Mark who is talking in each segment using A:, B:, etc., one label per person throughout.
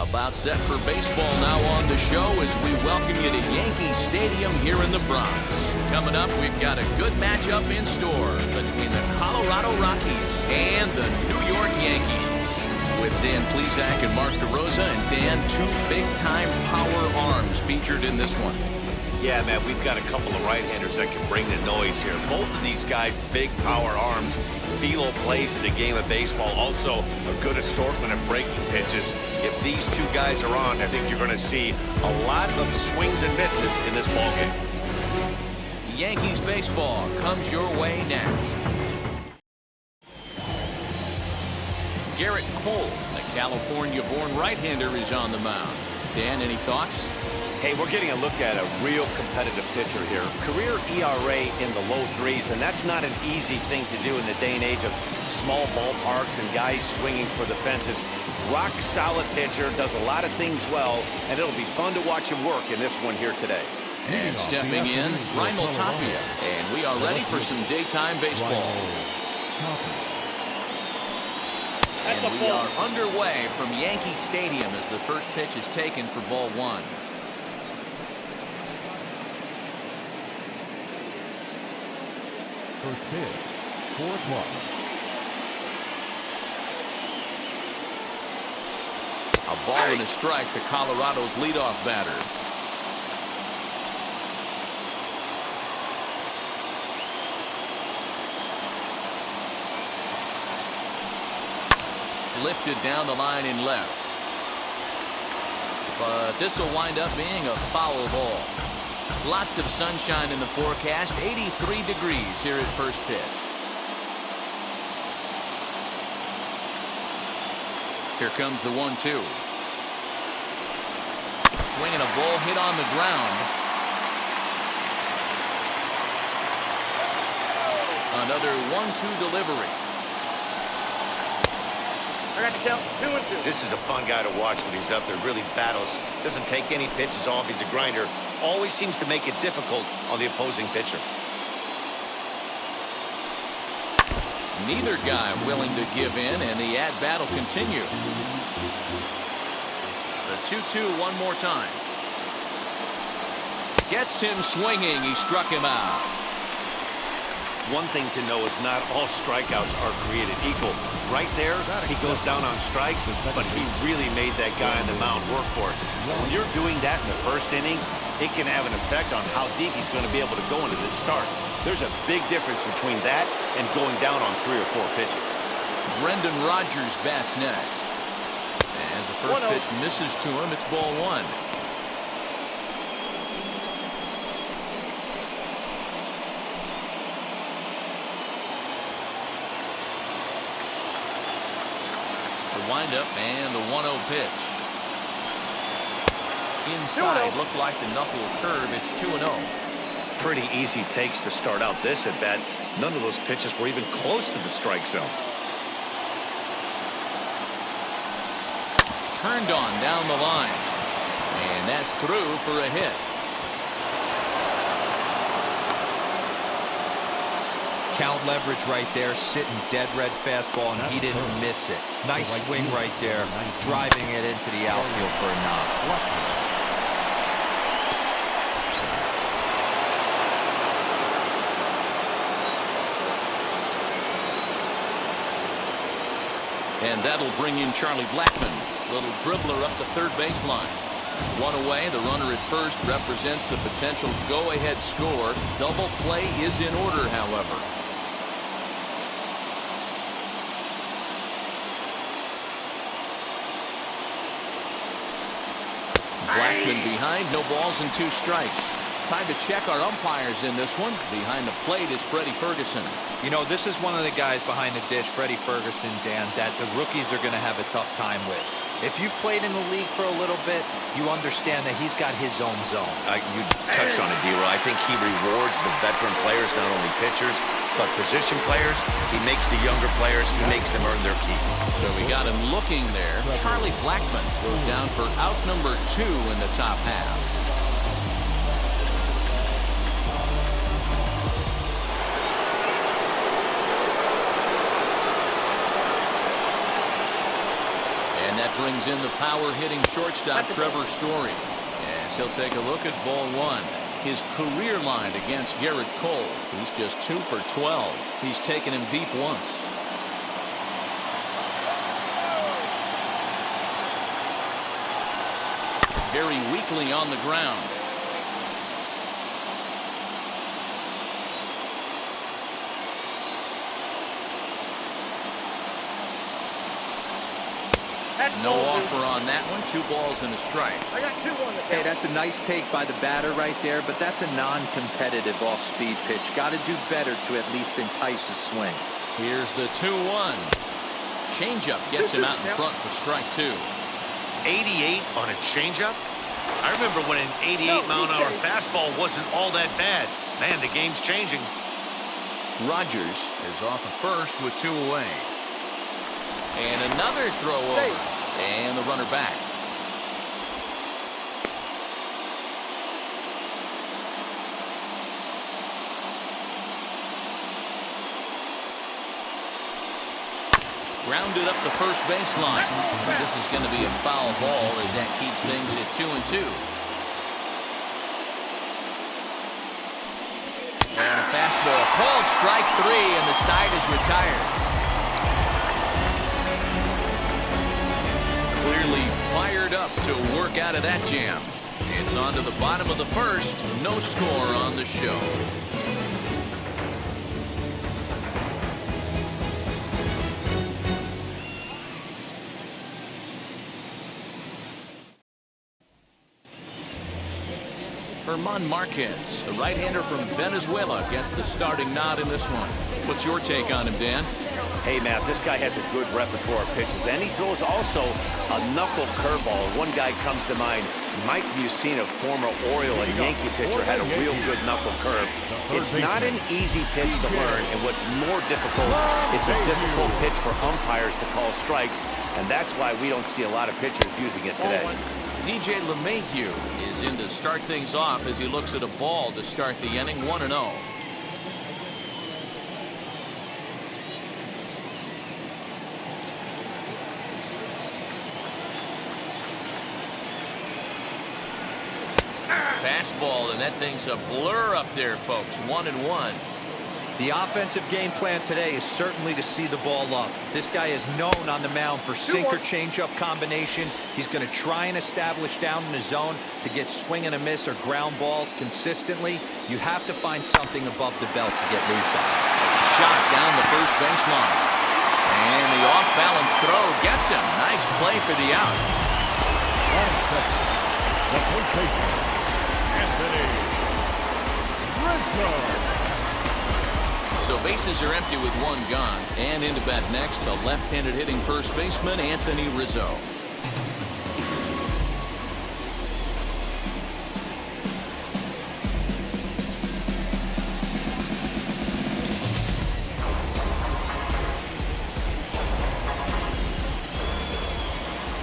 A: About set for baseball now on the show as we welcome you to Yankee Stadium here in the Bronx. Coming up, we've got a good matchup in store between the Colorado Rockies and the New York Yankees. With Dan Plesac and Mark DeRosa, and Dan, two big-time power arms featured in this one.
B: Yeah, man, we've got a couple of right-handers that can bring the noise here. Both of these guys, big power arms. Philo plays in the game of baseball. Also, a good assortment of breaking pitches. If these two guys are on, I think you're going to see a lot of swings and misses in this ballgame.
A: Yankees baseball comes your way next. Garrett Cole, the California-born right-hander, is on the mound. Dan, any thoughts?
B: Hey, we're getting a look at a real competitive pitcher here. Career ERA in the low threes, and that's not an easy thing to do in the day and age of small ballparks and guys swinging for the fences. Rock solid pitcher, does a lot of things well, and it'll be fun to watch him work in this one here today.
A: And stepping in, Raimel Tapia. And we are ready for some daytime baseball. And we are underway from Yankee Stadium as the first pitch is taken for ball one.
C: First pitch, 4 o'clock.
A: A ball and a strike to Colorado's leadoff batter. Lifted down the line in left. But this will wind up being a foul ball. Lots of sunshine in the forecast. 83 degrees here at first pitch. Here comes the 1-2. Swinging a ball hit on the ground. Another 1-2 delivery.
D: I got to count 2-2.
B: This is a fun guy to watch when he's up there. Really battles. Doesn't take any pitches off. He's a grinder. Always seems to make it difficult on the opposing pitcher.
A: Neither guy willing to give in, and the at-bat will continue. The 2-2 one more time. Gets him swinging. He struck him out.
B: One thing to know is not all strikeouts are created equal. Right there, he goes down on strikes, but he really made that guy on the mound work for it. When you're doing that in the first inning, it can have an effect on how deep he's going to be able to go into this start. There's a big difference between that and going down on 3 or 4 pitches.
A: Brendan Rodgers bats next. As the first pitch misses to him, it's ball one. Windup and the 1-0 pitch. Inside, looked like the knuckle curve. It's 2-0.
B: Pretty easy takes to start out this at bat. None of those pitches were even close to the strike zone.
A: Turned on down the line. And that's through for a hit.
E: Count leverage right there, sitting dead red fastball, and he didn't miss it. Nice swing right there, driving it into the outfield for a knock.
A: And that'll bring in Charlie Blackmon. Little dribbler up the third baseline. There's one away. The runner at first represents the potential go-ahead score. Double play is in order, however. Blackmon behind, no balls and 2 strikes. Time to check our umpires in this one. Behind the plate is Freddie Ferguson.
E: You know, this is one of the guys behind the dish, Freddie Ferguson, Dan, that the rookies are going to have a tough time with. If you've played in the league for a little bit, you understand that he's got his own zone.
B: You touched on it, D-Roy. I think he rewards the veteran players, not only pitchers, but position players. He makes the younger players, he makes them earn their keep.
A: So we got him looking there. Charlie Blackmon goes down for out number 2 in the top half. brings in the power-hitting shortstop Trevor Story. As he'll take a look at ball one. His career line against Garrett Cole. He's just 2 for 12. He's taken him deep once. Very weakly on the ground. No offer on that one. 2 balls and a strike.
D: I got 2 on the count.
E: Hey, that's a nice take by the batter right there, but that's a non-competitive off-speed pitch. Got to do better to at least entice a swing.
A: Here's the 2-1. Changeup gets him out in front for strike 2.
B: 88 on a changeup? I remember when an 88-mile-an-hour fastball wasn't all that bad. Man, the game's changing.
A: Rogers is off at first with 2 away. And another throw over. And the runner back. Grounded up the first baseline. This is going to be a foul ball as that keeps things at 2-2. And a fastball called strike 3, and the side is retired. Clearly fired up to work out of that jam. It's on to the bottom of the first. No score on the show. German Marquez, the right-hander from Venezuela, gets the starting nod in this one. What's your take on him, Dan?
B: Hey, Matt, this guy has a good repertoire of pitches, and he throws also a knuckle curveball. One guy comes to mind, Mike Mussina, former Oriole and Yankee pitcher, had a real good knuckle curve. It's not an easy pitch to learn, and what's more difficult, it's a difficult pitch for umpires to call strikes, and that's why we don't see a lot of pitchers using it today.
A: DJ LeMahieu is in to start things off as he looks at a ball to start the inning. 1-0. Fastball, and that thing's a blur up there, folks. 1-1.
E: The offensive game plan today is certainly to see the ball up. This guy is known on the mound for sinker changeup combination. He's going to try and establish down in the zone to get swing and a miss or ground balls consistently. You have to find something above the belt to get loose on.
A: Shot down the first baseline. And the off-balance throw gets him. Nice play for the out.
C: The plate taker, Anthony Rizzo.
A: So bases are empty with 1 gone. And into bat next, the left-handed hitting first baseman, Anthony Rizzo.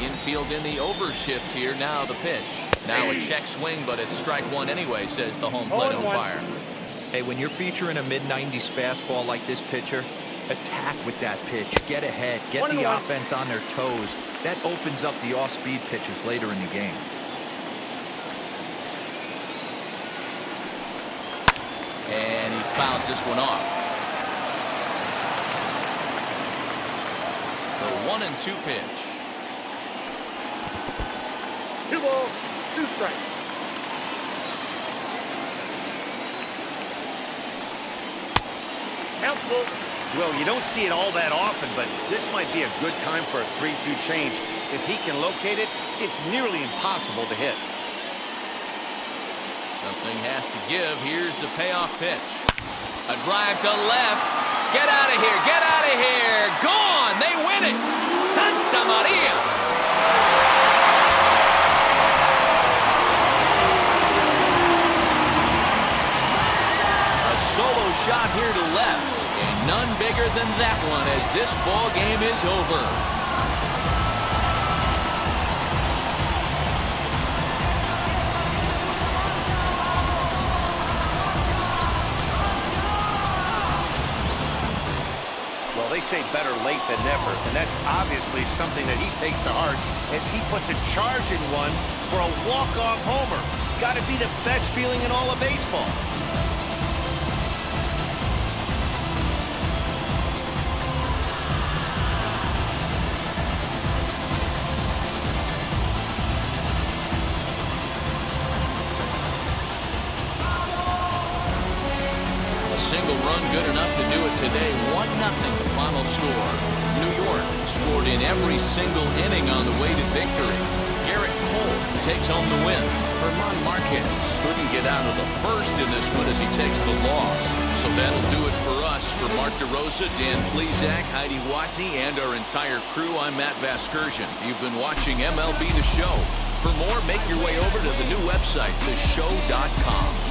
A: Infield in the overshift here. Now the pitch. Now a check swing, but it's strike 1 anyway, says the home plate umpire.
E: Hey, when you're featuring a mid-90s fastball like this pitcher, attack with that pitch. Get ahead. Get the offense on their toes. That opens up the off-speed pitches later in the game.
A: And he fouls this one off. The 1-2 pitch.
D: 2 balls, 2 strikes.
B: Well, you don't see it all that often, but this might be a good time for a 3-2 change. If he can locate it, it's nearly impossible to hit.
A: Something has to give. Here's the payoff pitch. A drive to left. Get out of here. Get out of here. Gone. They win it. Santa Maria. A solo shot here to left. And none bigger than that one as this ball game is over.
B: Well, they say better late than never, and that's obviously something that he takes to heart as he puts a charge in one for a walk-off homer. Got to be the best feeling in all of baseball.
A: Single run good enough to do it today. 1-0 the final score. New York scored in every single inning on the way to victory. Garrett Cole takes home the win. Herman Marquez couldn't get out of the first in this one as he takes the loss. So that'll do it for us. For Mark DeRosa, Dan Plesac, Heidi Watney, and our entire crew, I'm Matt Vasgersian. You've been watching MLB The Show. For more, make your way over to the new website, theshow.com.